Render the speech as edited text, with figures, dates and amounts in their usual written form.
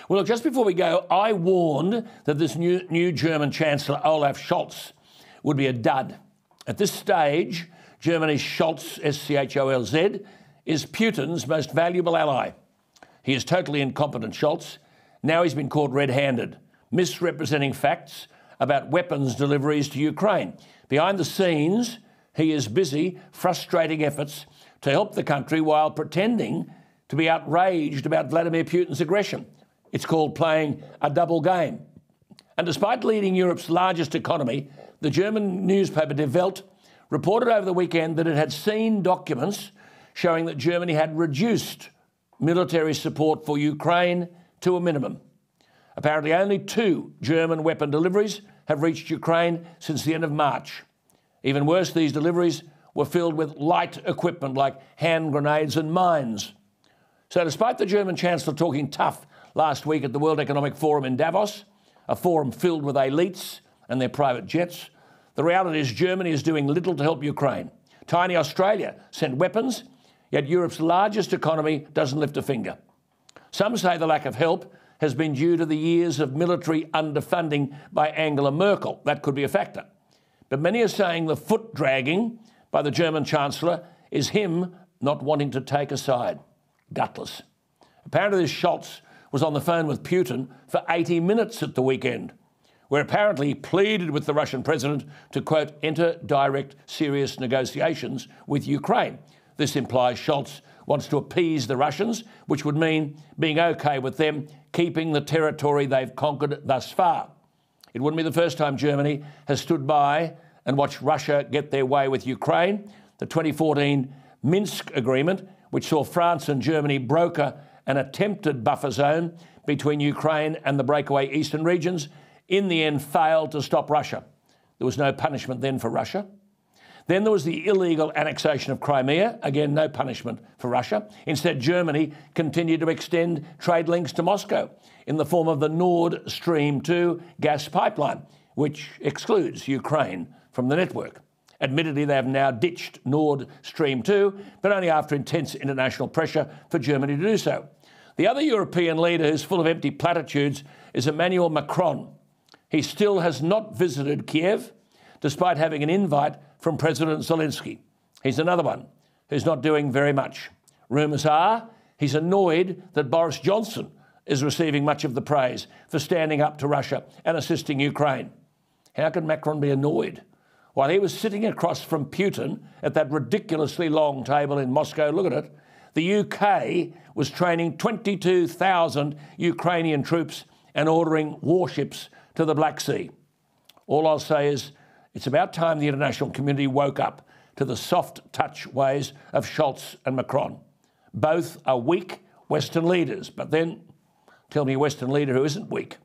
Well, look, just before we go, I warned that this new German Chancellor, Olaf Scholz, would be a dud. At this stage, Germany's Scholz, S-C-H-O-L-Z, is Putin's most valuable ally. He is totally incompetent, Scholz. Now he's been caught red-handed, misrepresenting facts about weapons deliveries to Ukraine. Behind the scenes, he is busy frustrating efforts to help the country while pretending to be outraged about Vladimir Putin's aggression. It's called playing a double game. And despite leading Europe's largest economy, the German newspaper Die Welt reported over the weekend that it had seen documents showing that Germany had reduced military support for Ukraine to a minimum. Apparently only 2 German weapon deliveries have reached Ukraine since the end of March. Even worse, these deliveries were filled with light equipment like hand grenades and mines. So despite the German Chancellor talking tough last week at the World Economic Forum in Davos, a forum filled with elites and their private jets, the reality is Germany is doing little to help Ukraine. Tiny Australia sent weapons, yet Europe's largest economy doesn't lift a finger. Some say the lack of help has been due to the years of military underfunding by Angela Merkel. That could be a factor. But many are saying the foot dragging by the German Chancellor is him not wanting to take a side. Gutless. Apparently this Scholz was on the phone with Putin for 80 minutes at the weekend, where apparently he pleaded with the Russian president to, quote, enter direct, serious negotiations with Ukraine. This implies Scholz wants to appease the Russians, which would mean being OK with them keeping the territory they've conquered thus far. It wouldn't be the first time Germany has stood by and watched Russia get their way with Ukraine. The 2014 Minsk Agreement, which saw France and Germany broker an attempted buffer zone between Ukraine and the breakaway eastern regions, in the end failed to stop Russia. There was no punishment then for Russia. Then there was the illegal annexation of Crimea. Again, no punishment for Russia. Instead, Germany continued to extend trade links to Moscow in the form of the Nord Stream 2 gas pipeline, which excludes Ukraine from the network. Admittedly, they have now ditched Nord Stream 2, but only after intense international pressure for Germany to do so. The other European leader who's full of empty platitudes is Emmanuel Macron. He still has not visited Kiev, despite having an invite from President Zelensky. He's another one who's not doing very much. Rumours are he's annoyed that Boris Johnson is receiving much of the praise for standing up to Russia and assisting Ukraine. How could Macron be annoyed? While he was sitting across from Putin at that ridiculously long table in Moscow, look at it, the UK was training 22,000 Ukrainian troops and ordering warships to the Black Sea. All I'll say is it's about time the international community woke up to the soft touch ways of Scholz and Macron. Both are weak Western leaders, but then tell me a Western leader who isn't weak.